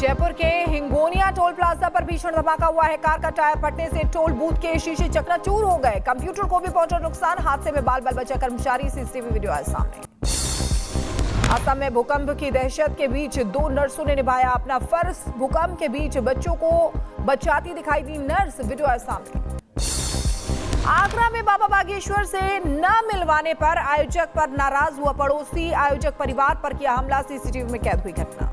जयपुर के Hingonia toll plaza पर भीषण धमाका हुआ है। कार का टायर फटने से टोल बूथ के शीशे चकनाचूर हो गए। कंप्यूटर को भी पहुंचा नुकसान। हादसे में बाल बाल बचा कर्मचारी। सीसीटीवी वीडियो आया सामने। असम में भूकंप की दहशत के बीच 2 नर्सों ने निभाया अपना फर्ज। भूकंप के बीच बच्चों को बचाती दिखाई दी नर्स। वीडियो आया सामने। आगरा में बाबा बागेश्वर से न मिलवाने पर आयोजक पर नाराज हुआ पड़ोसी। आयोजक परिवार पर किया हमला। सीसीटीवी में कैद हुई घटना।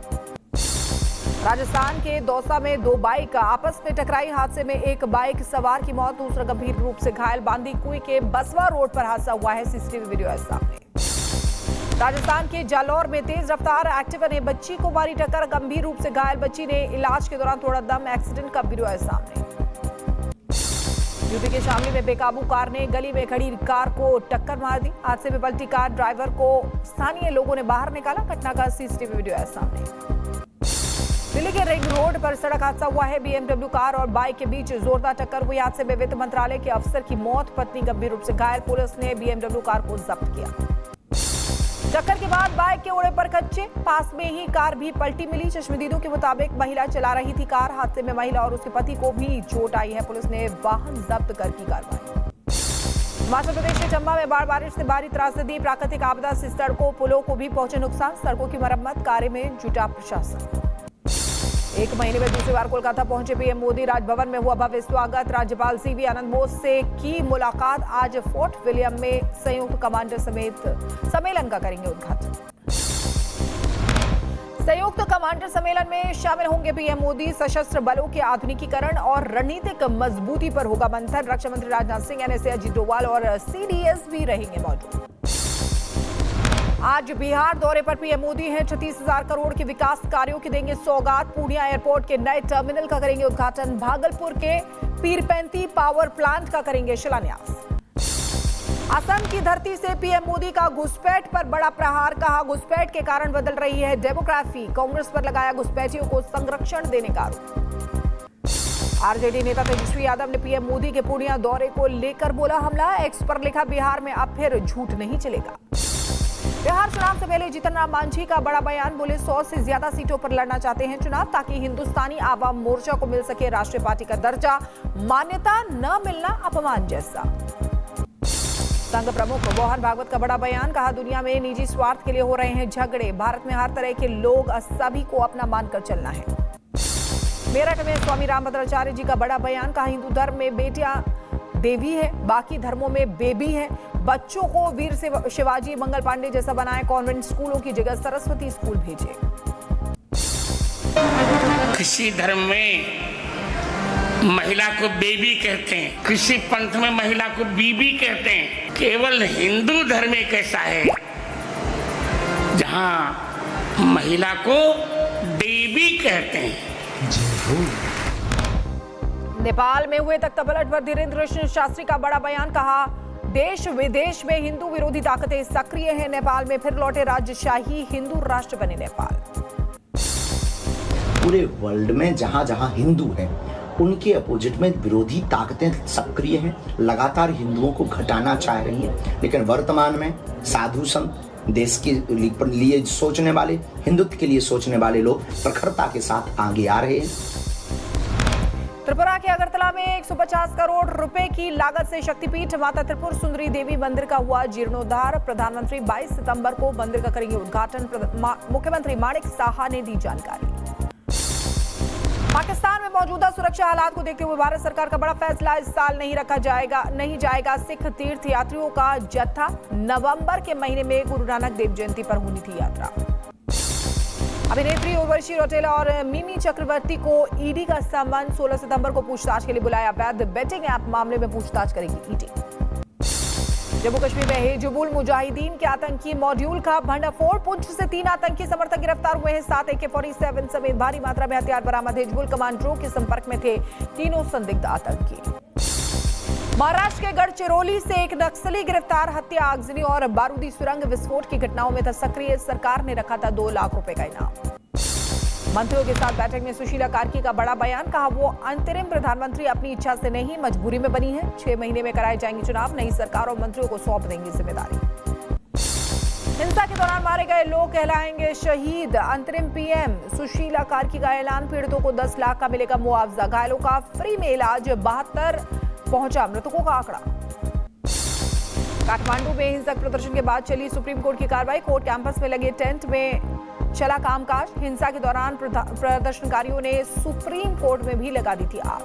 राजस्थान के दौसा में 2 बाइक आपस में टकराई। हादसे में एक बाइक सवार की मौत, दूसरा गंभीर रूप से घायल। बांदी कुई के बसवा रोड पर हादसा हुआ है। सीसीटीवी वीडियो है सामने। राजस्थान के जालौर में तेज रफ्तार एक्टिवा ने बच्ची को मारी टक्कर। गंभीर रूप से घायल बच्ची ने इलाज के दौरान तोड़ा दम। एक्सीडेंट का वीडियो है सामने। यूपी के शामली में बेकाबू कार ने गली में खड़ी कार को टक्कर मार दी। हादसे में पलटी कार ड्राइवर को स्थानीय लोगों ने बाहर निकाला। घटना का सीसीटीवी वीडियो है सामने। दिल्ली के रिंग रोड पर सड़क हादसा हुआ है। बीएमडब्ल्यू कार और बाइक के बीच जोरदार टक्कर हुई। हादसे में वित्त मंत्रालय के अफसर की मौत, पत्नी गंभीर रूप से घायल। पुलिस ने बीएमडब्ल्यू कार को जब्त किया। टक्कर के बाद बाइक के ओड़े पर कच्चे। पास में ही कार भी पलटी मिली। चश्मदीदों के मुताबिक महिला चला रही थी कार। हादसे में महिला और उसके पति को भी चोट आई है। पुलिस ने वाहन जब्त कर की कार्रवाई। हिमाचल प्रदेश के चंबा में बारिश से भारी त्रासदी। प्राकृतिक आपदा से सड़कों पुलों को भी पहुंचे नुकसान। सड़कों की मरम्मत कार्य में जुटा प्रशासन। 1 महीने में दूसरी बार कोलकाता पहुंचे पीएम मोदी। राजभवन में हुआ भव्य स्वागत। राज्यपाल सीवी आनंद बोस से की मुलाकात। आज फोर्ट विलियम में संयुक्त कमांडर समेत सम्मेलन का करेंगे उद्घाटन। संयुक्त कमांडर सम्मेलन में शामिल होंगे पीएम मोदी। सशस्त्र बलों के आधुनिकीकरण और रणनीतिक मजबूती पर होगा मंथन। रक्षा मंत्री राजनाथ सिंह, एनएसए अजीत डोभाल और सीडीएस भी रहेंगे मौजूद। आज बिहार दौरे पर पीएम मोदी हैं। 36,000 करोड़ के विकास कार्यों की देंगे सौगात। पूर्णिया एयरपोर्ट के नए टर्मिनल का करेंगे उद्घाटन। भागलपुर के पीरपेंती पावर प्लांट का करेंगे शिलान्यास। असम की धरती से पीएम मोदी का घुसपैठ पर बड़ा प्रहार। कहा, घुसपैठ के कारण बदल रही है डेमोग्राफी। कांग्रेस पर लगाया घुसपैठियों को संरक्षण देने का आरोप। आरजेडी नेता तेजस्वी यादव ने पीएम मोदी के पूर्णिया दौरे को लेकर बोला हमला। एक्स पर लिखा, बिहार में अब फिर झूठ नहीं चलेगा। बिहार चुनाव से पहले जीतन राम मांझी का बड़ा बयान। बोले 100 से ज्यादा सीटों पर लड़ना चाहते हैं चुनाव, ताकि हिंदुस्तानी आवाम मोर्चा को मिल सके राष्ट्रीय पार्टी का दर्जा। मान्यता न मिलना अपमान जैसा। संघ प्रमुख मोहन भागवत का बड़ा बयान। कहा, दुनिया में निजी स्वार्थ के लिए हो रहे हैं झगड़े। भारत में हर तरह के लोग सभी को अपना मानकर चलना है। मेरठ में स्वामी रामभद्राचार्य जी का बड़ा बयान। कहा, हिंदू धर्म में बेटियां देवी है, बाकी धर्मों में बेबी है। बच्चों को वीर शिवाजी, मंगल पांडे जैसा बनाए। कॉन्वेंट स्कूलों की जगह सरस्वती स्कूल भेजे। किसी धर्म में महिला को बेबी कहते हैं, किसी पंथ में महिला को बीबी कहते हैं। केवल हिंदू धर्म एक ऐसा है जहां महिला को देवी कहते हैं। नेपाल में हुए तख्तापलट पर धीरेन्द्र शास्त्री का बड़ा बयान। कहा, देश विदेश में हिंदू विरोधी ताकतें सक्रिय हैं। नेपाल में फिर लौटे राजशाही, हिंदू राष्ट्र बने नेपाल। पूरे वर्ल्ड में जहां जहां हिंदू हैं, उनके अपोजिट में विरोधी ताकतें सक्रिय हैं। लगातार हिंदुओं को घटाना चाह रही हैं। लेकिन वर्तमान में साधु संत, देश के लिए सोचने वाले, हिंदुत्व के लिए सोचने वाले लोग प्रखरता के साथ आगे आ रहे हैं। त्रिपुरा के अगरतला में 150 करोड़ रुपए की लागत से शक्तिपीठ माता त्रिपुर सुंदरी देवी मंदिर का हुआ जीर्णोद्धार। प्रधानमंत्री 22 सितंबर को मंदिर का करेंगे उद्घाटन। मुख्यमंत्री माणिक साहा ने दी जानकारी। पाकिस्तान में मौजूदा सुरक्षा हालात को देखते हुए भारत सरकार का बड़ा फैसला। इस साल नहीं जाएगा सिख तीर्थ यात्रियों का जत्था। नवंबर के महीने में गुरु नानक देव जयंती पर होनी थी यात्रा। अभिनेत्री उर्वशी रौटेला और मिमी चक्रवर्ती को ईडी का सम्मान। 16 सितंबर को पूछताछ के लिए बुलाया। वैध बेटिंग ऐप मामले में पूछताछ करेगी ईडी। जम्मू कश्मीर में हिजबुल मुजाहिदीन के आतंकी मॉड्यूल का भंडाफोड़। पुंछ से 3 आतंकी समर्थक गिरफ्तार हुए हैं। 7 AK-47 समेत भारी मात्रा में हथियार बरामद। हिजबुल कमांडरों के संपर्क में थे तीनों संदिग्ध आतंकी। महाराष्ट्र के गढ़चिरौली से एक नक्सली गिरफ्तार। हत्या, आगजनी और बारूदी सुरंग विस्फोट की घटनाओं में था सक्रिय। सरकार ने रखा था 2 लाख रुपए का इनाम। मंत्रियों के साथ बैठक में सुशीला कार्की का बड़ा बयान। कहा, वो अंतरिम प्रधानमंत्री अपनी इच्छा से नहीं, मजबूरी में बनी है। 6 महीने में कराए जाएंगे चुनाव। नई सरकार और मंत्रियों को सौंप देंगी जिम्मेदारी। हिंसा के दौरान मारे गए लोग कहलाएंगे शहीद। अंतरिम पीएम सुशीला कार्की का ऐलान, पीड़ितों को 10 लाख का मिलेगा मुआवजा, घायलों का फ्री में इलाज, 72 पहुंचा मृतकों का आंकड़ा। काठमांडू में हिंसक प्रदर्शन के बाद चली सुप्रीम कोर्ट की कार्रवाई, कोर्ट कैंपस में लगे टेंट में चला कामकाज। हिंसा के दौरान प्रदर्शनकारियों ने सुप्रीम कोर्ट में भी लगा दी थी आग।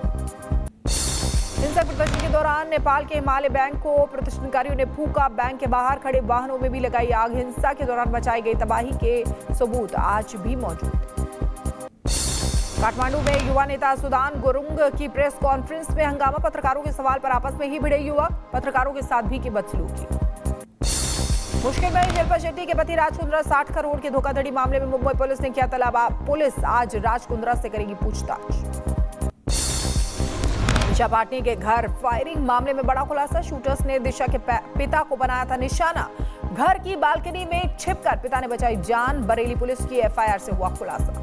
हिंसक प्रदर्शन के दौरान नेपाल के हिमालय बैंक को प्रदर्शनकारियों ने फूंका, बैंक के बाहर खड़े वाहनों में भी लगाई आग। हिंसा के दौरान मचाई गई तबाही के सबूत आज भी मौजूद। काठमांडू में युवा नेता सुदान गुरुंग की प्रेस कॉन्फ्रेंस में हंगामा, पत्रकारों के सवाल पर आपस में ही भिड़े युवक, पत्रकारों के साथ भी की बदसलूकी। मुश्किल में शिल्पा शेट्टी के पति राज कुंद्रा 60 करोड़ के धोखाधड़ी मामले में मुंबई पुलिस ने किया तलाबा, पुलिस आज राज कुंद्रा से करेगी पूछताछ। दिशा पाटनी के घर फायरिंग मामले में बड़ा खुलासा, शूटर्स ने दिशा के पिता को बनाया था निशाना, घर की बालकनी में छिपकर पिता ने बचाई जान, बरेली पुलिस की एफआईआर से हुआ खुलासा।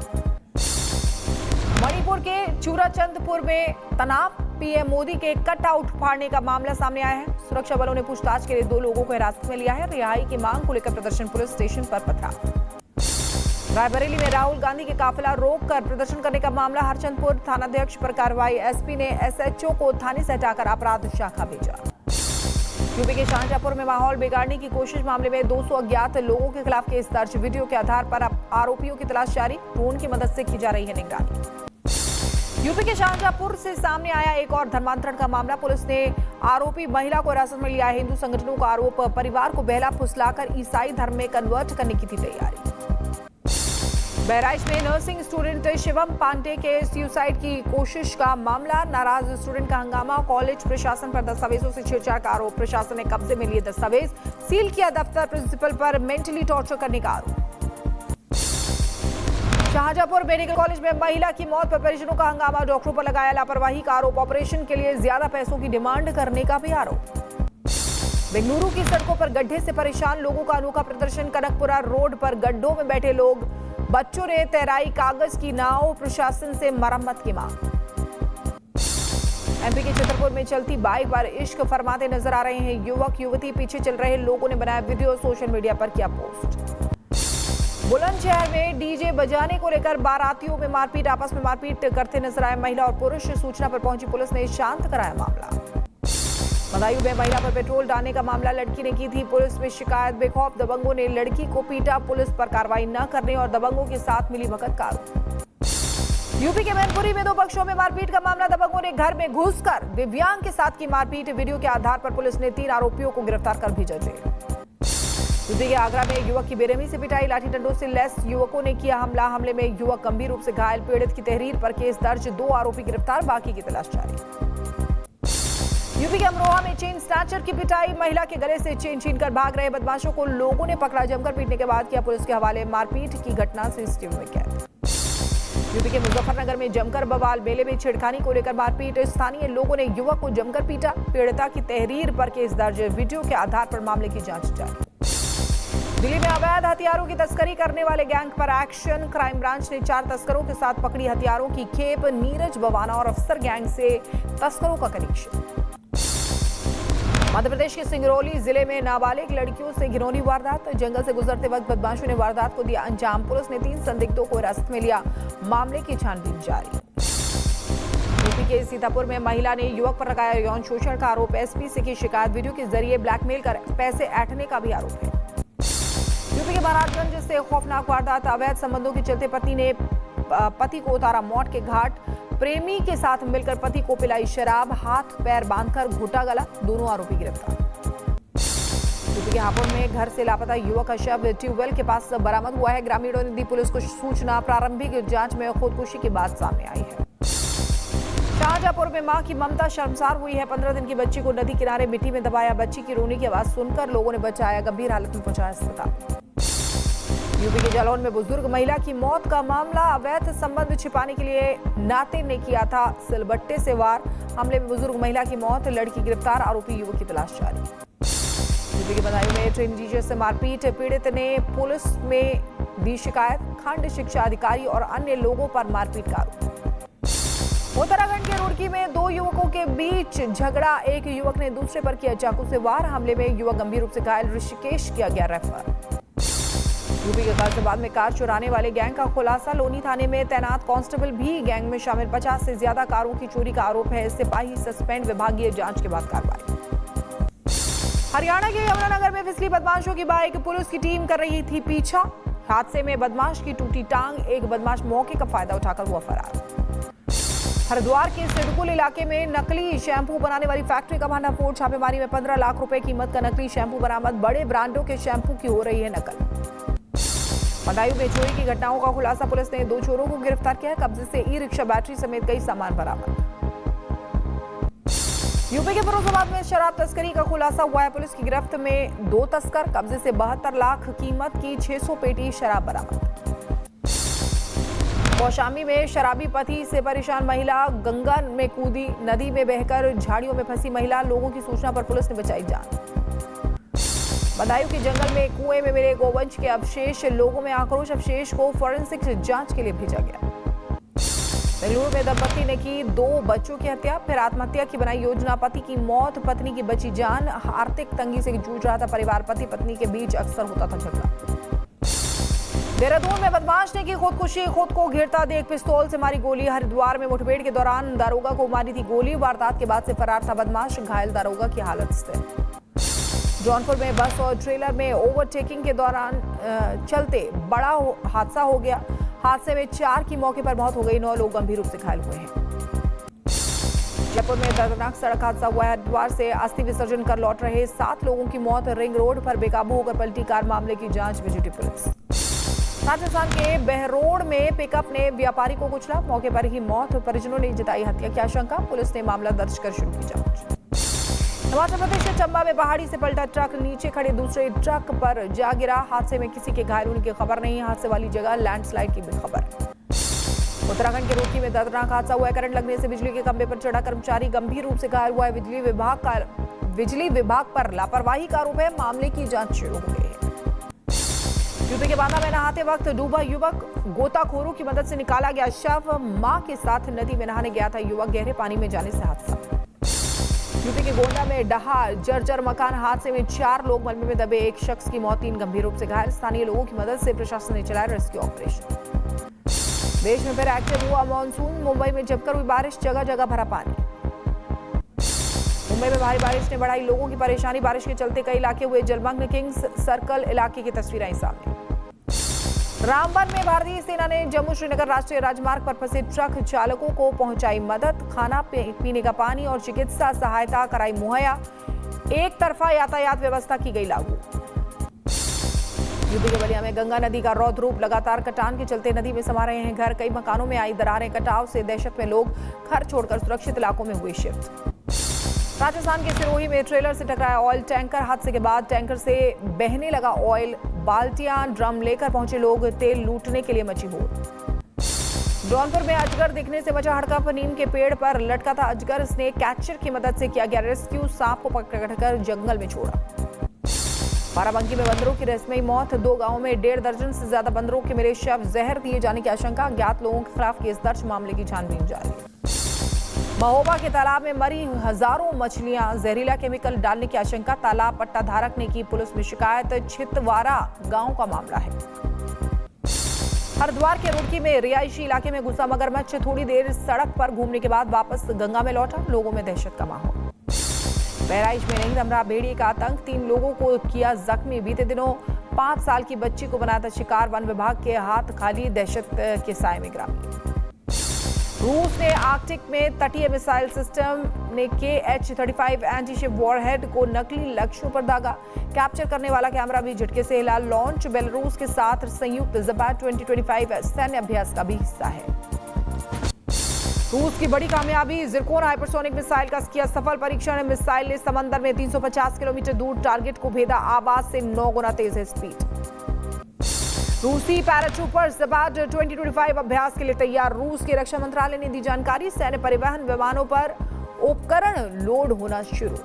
मणिपुर के चूराचंदपुर में तनाव, पीएम मोदी के कटआउट फाड़ने का मामला सामने आया है। सुरक्षा बलों ने पूछताछ के लिए 2 लोगों को हिरासत में लिया है। रिहाई की मांग को लेकर प्रदर्शन पुलिस स्टेशन पर पथराव। रायबरेली में राहुल गांधी के काफिला रोककर प्रदर्शन करने का मामला, हरचंदपुर थानाध्यक्ष पर कार्रवाई, एसपी ने एसएचओ को थाने से हटाकर अपराध शाखा भेजा। यूपी के शाहजहांपुर में माहौल बिगाड़ने की कोशिश मामले में 200 अज्ञात लोगों के खिलाफ केस दर्ज, वीडियो के आधार पर आरोपियों की तलाश जारी, ड्रोन की मदद से की जा रही है निगरानी। यूपी के शाहजहांपुर से सामने आया एक और धर्मांतरण का मामला, पुलिस ने आरोपी महिला को हिरासत में लिया है। हिंदू संगठनों का आरोप, परिवार को बहला फुसलाकर ईसाई धर्म में कन्वर्ट करने की थी तैयारी। बहराइच में नर्सिंग स्टूडेंट शिवम पांडे के सुसाइड की कोशिश का मामला, नाराज स्टूडेंट का हंगामा, कॉलेज प्रशासन पर दस्तावेजों से छेड़छाड़ का आरोप, प्रशासन ने कब्जे में लिए दस्तावेज, सील किया दफ्तर, प्रिंसिपल पर मेंटली टॉर्चर करने का आरोप। शाहजहांपुर मेडिकल कॉलेज में महिला की मौत पर परिजनों का हंगामा, डॉक्टरों पर लगाया लापरवाही का आरोप, ऑपरेशन के लिए ज्यादा पैसों की डिमांड करने का भी आरोप। बेंगलुरु की सड़कों पर गड्ढे से परेशान लोगों का अनोखा प्रदर्शन, कनकपुरा रोड पर गड्ढों में बैठे लोग, बच्चों ने तैराई कागज की नाव, प्रशासन से मरम्मत की मांग। एमपी के छतरपुर में चलती बाइक पर इश्क फरमाते नजर आ रहे हैं युवक युवती, पीछे चल रहे लोगों ने बनाया वीडियो, सोशल मीडिया पर किया पोस्ट। बुलंदशहर में डीजे बजाने को लेकर बारातियों में मारपीट, आपस में मारपीट करते नजर आए महिला और पुरुष, सूचना पर पहुंची पुलिस ने शांत कराया मामला। बदायूं में महिला पर पेट्रोल डालने का मामला, लड़की ने की थी पुलिस में शिकायत, बेखौफ दबंगों ने लड़की को पीटा, पुलिस पर कार्रवाई न करने और दबंगों के साथ मिली भगत का आरोप। यूपी के मैनपुरी में 2 पक्षों में मारपीट का मामला, दबंगों ने घर में घुसकर दिव्यांग के साथ की मारपीट, वीडियो के आधार पर पुलिस ने 3 आरोपियों को गिरफ्तार कर भेजा जेल। यूपी के आगरा में युवक की बेरहमी से पिटाई, लाठी डंडों से लैस युवकों ने किया हमला, हमले में युवक गंभीर रूप से घायल, पीड़ित की तहरीर पर केस दर्ज, 2 आरोपी गिरफ्तार, बाकी की तलाश जारी। यूपी के अमरोहा में चेन स्नैचर की पिटाई, महिला के गले से चेन छीनकर भाग रहे बदमाशों को लोगों ने पकड़ा, जमकर पीटने के बाद किया पुलिस के हवाले, मारपीट की घटना सीसीटीवी में कैद। यूपी के मुजफ्फरनगर में जमकर बवाल, मेले में छेड़खानी को लेकर मारपीट, स्थानीय लोगों ने युवक को जमकर पीटा, पीड़िता की तहरीर पर केस दर्ज, वीडियो के आधार पर मामले की जांच जारी। दिल्ली में अवैध हथियारों की तस्करी करने वाले गैंग पर एक्शन, क्राइम ब्रांच ने 4 तस्करों के साथ पकड़ी हथियारों की खेप, नीरज बवाना और अफसर गैंग से तस्करों का कनेक्शन। मध्य प्रदेश के सिंगरौली जिले में नाबालिग लड़कियों से घिनौनी वारदात, जंगल से गुजरते वक्त बदमाशों ने वारदात को दिया अंजाम, पुलिस ने 3 संदिग्धों को हिरासत में लिया, मामले की छानबीन जारी। यूपी के सीतापुर में महिला ने युवक पर लगाया यौन शोषण का आरोप, एसपी से की शिकायत, वीडियो के जरिए ब्लैकमेल कर पैसे ऐंठने का भी आरोप है। यूपी के महाराजगंज से खौफनाक वारदात, अवैध संबंधों के चलते पत्नी ने पति को उतारा मौत के घाट, प्रेमी के साथ मिलकर पति को पिलाई शराब, हाथ पैर बांधकर घुटा गला, दोनों आरोपी गिरफ्तार। यूपी के हापुड़ में घर से लापता युवक का शव ट्यूबवेल के पास बरामद हुआ है, ग्रामीणों ने दी पुलिस को सूचना, प्रारंभिक जांच में खुदकुशी की बात सामने आई है। शाहजहांपुर में मां की ममता शर्मसार हुई है, 15 दिन की बच्ची को नदी किनारे मिट्टी में दबाया, बच्ची की रोने की आवाज सुनकर लोगों ने बचाया, गंभीर हालत में पहुंचाया अस्पताल। यूपी के जालौन में बुजुर्ग महिला की मौत का मामला, अवैध संबंध छिपाने के लिए नाते ने किया था सिलबट्टे से वार, हमले में बुजुर्ग महिला की मौत, लड़की गिरफ्तार, आरोपी युवक की तलाश जारी। यूपी के बदायूं में ट्रेन टीचर से मारपीट, पीड़ित ने पुलिस में दी शिकायत, खंड शिक्षा अधिकारी और अन्य लोगों पर मारपीट का आरोप। उत्तराखंड के रुड़की में 2 युवकों के बीच झगड़ा, एक युवक ने दूसरे पर किया चाकू से वार, हमले में युवक गंभीर रूप से घायल, ऋषिकेश किया गया रेफर। यूपी के गाजियाबाद में कार चुराने वाले गैंग का खुलासा। लोनी थाने में तैनात कांस्टेबल भी गैंग में शामिल। 50 से ज्यादा कारों की चोरी का आरोप है। सिपाही सस्पेंड। विभागीय जांच के बाद कार्रवाई। हरियाणा के यमुनानगर में फिसली बदमाशों की बाइक। पुलिस की टीम कर रही थी पीछा। हादसे में बदमाश की टूटी टांग। एक बदमाश मौके का फायदा उठाकर हुआ फरार। हरिद्वार के सिडकुल इलाके में नकली शैंपू बनाने वाली फैक्ट्री का भंडाफोड़। छापेमारी में 15 लाख रुपए कीमत का नकली शैंपू बरामद। बड़े ब्रांडों के शैंपू की हो रही है नकल। बदायूं में चोरी की घटनाओं का खुलासा। पुलिस ने 2 चोरों को गिरफ्तार किया। कब्जे से ई-रिक्शा, बैटरी समेत कई सामान बरामद। यूपी के फिरोजाबाद में शराब तस्करी का खुलासा हुआ है। पुलिस की गिरफ्त में 2 तस्कर। कब्जे से 72 लाख कीमत की 600 पेटी शराब बरामद। कौशाम्बी में शराबी पति से परेशान महिला गंगा में कूदी। नदी में बहकर झाड़ियों में फंसी महिला। लोगों की सूचना पर पुलिस ने बचाई जान। बदायूं के जंगल में कुएं में मिले गोवंश के अवशेष। लोगों में आक्रोश। अवशेष को फोरेंसिक जांच के लिए भेजा गया। बेंगलुरु में दंपति ने की 2 बच्चों की हत्या, फिर आत्महत्या की बनाई योजना। पति की मौत, पत्नी की बची जान। आर्थिक तंगी से जूझ रहा था परिवार। पति पत्नी के बीच अक्सर होता था झगड़ा। देहरादून में बदमाश ने की खुदकुशी। खुद को घिरता देख पिस्तौल से मारी गोली। हरिद्वार में मुठभेड़ के दौरान दारोगा को मारी थी गोली। वारदात के बाद से फरार था बदमाश। घायल दारोगा की हालत स्थिर। जौनपुर में बस और ट्रेलर में ओवरटेकिंग के दौरान चलते बड़ा हादसा हो गया। हादसे में 4 की मौके पर मौत हो गई। 9 लोग गंभीर रूप से घायल हुए हैं। जयपुर में दर्दनाक सड़क हादसा हुआ है। हरिद्वार से अस्थि विसर्जन कर लौट रहे 7 लोगों की मौत। रिंग रोड पर बेकाबू होकर पलटी कार। मामले की जांच में जुटी पुलिस। राजस्थान के बहरोड में पिकअप ने व्यापारी को कुचला। मौके पर ही मौत। परिजनों ने जताई हत्या की आशंका। पुलिस ने मामला दर्ज कर शुरू की जांच। हिमाचल प्रदेश के चंबा में पहाड़ी से पलटा ट्रक। नीचे खड़े दूसरे ट्रक पर जा गिरा। हादसे में किसी के घायल होने की खबर नहीं। हादसे वाली जगह लैंडस्लाइड की भी खबर। उत्तराखंड के रुड़की में दर्दनाक हादसा हुआ है। करंट लगने से बिजली के खंभे पर चढ़ा कर्मचारी गंभीर रूप से घायल हुआ है। बिजली विभाग पर लापरवाही का आरोप है। मामले की जांच शुरू हो गई है। यूपी के बांदा में नहाते वक्त डूबा युवक। गोताखोरों की मदद से निकाला गया शव। मां के साथ नदी में नहाने गया था युवक। गहरे पानी में जाने से हादसा। यूपी के गोंडा में डहा जर्जर मकान। हादसे में 4 लोग मलबे में दबे। एक शख्स की मौत, 3 गंभीर रूप से घायल। स्थानीय लोगों की मदद से प्रशासन ने चलाया रेस्क्यू ऑपरेशन। देश में फिर एक्टिव हुआ मॉनसून। मुंबई में जमकर हुई बारिश। जगह जगह भरा पानी। मुंबई में भारी बारिश ने बढ़ाई लोगों की परेशानी। बारिश के चलते कई इलाके हुए जलमग्न। किंग्स सर्कल इलाके की तस्वीरें आई सामने। रामबन में भारतीय सेना ने जम्मू श्रीनगर राष्ट्रीय राजमार्ग पर फंसे ट्रक चालकों को पहुंचाई मदद। खाना, पीने का पानी और चिकित्सा सहायता कराई मुहैया। एक तरफा यातायात व्यवस्था की गई लागू। यूपी के बलिया में गंगा नदी का रौद्र रूप। लगातार कटान के चलते नदी में समा रहे हैं घर। कई मकानों में आई दरारें। कटाव से दहशत में लोग घर छोड़कर सुरक्षित इलाकों में हुए शिफ्ट। राजस्थान के सिरोही में ट्रेलर से टकराया ऑयल टैंकर। हादसे के बाद टैंकर से बहने लगा ऑयल। बाल्टियां, ड्रम लेकर पहुंचे लोग। तेल लूटने के लिए मची होड़। जौनपुर में अजगर दिखने से मचा हड़कंप। नीम के पेड़ पर लटका था अजगर। स्नेक कैचर की मदद से किया गया रेस्क्यू। सांप को पकड़कर जंगल में छोड़ा। बाराबंकी में बंदरों की रहस्यमयी मौत। 2 गांवों में 1.5 दर्जन से ज्यादा बंदरों के मिले शव। जहर दिए जाने की आशंका। अज्ञात लोगों के खिलाफ केस दर्ज। मामले की छानबीन जारी है। महोबा के तालाब में मरी हजारों मछलियां। जहरीला केमिकल डालने की आशंका। तालाब पट्टा धारक ने की पुलिस में शिकायत। छितवारा गांव का मामला है। हरिद्वार के रुड़की में रिहायशी इलाके में घुसा मगरमच्छ। थोड़ी देर सड़क पर घूमने के बाद वापस गंगा में लौटा। लोगों में दहशत का माहौल। बहराइच में नहीं थम रहा भेड़िए का आतंक। 3 लोगों को किया जख्मी। बीते दिनों 5 साल की बच्ची को बनाया था शिकार। वन विभाग के हाथ खाली। दहशत के साए में ग्रामीण। रूस ने आर्कटिक में तटीय मिसाइल सिस्टम ने KH-35 एंटी-शिप वॉरहेड को नकली लक्ष्यों पर दागा। कैप्चर करने वाला कैमरा भी झटके से हिला। लॉन्च बेलारूस के साथ संयुक्त ज़पैड 2025 सैन्य अभ्यास का भी हिस्सा है। रूस की बड़ी कामयाबी। जिरकोन हाइपरसोनिक मिसाइल का किया सफल परीक्षण। मिसाइल ने समंदर में 350 किलोमीटर दूर टारगेट को भेदा। आवाज से 9 गुना तेज है स्पीड। रूसी पैराट्रूपर्स ज़पैड 2025 अभ्यास के लिए तैयार। रूस के रक्षा मंत्रालय ने दी जानकारी। सैन्य परिवहन विमानों पर उपकरण लोड होना शुरू।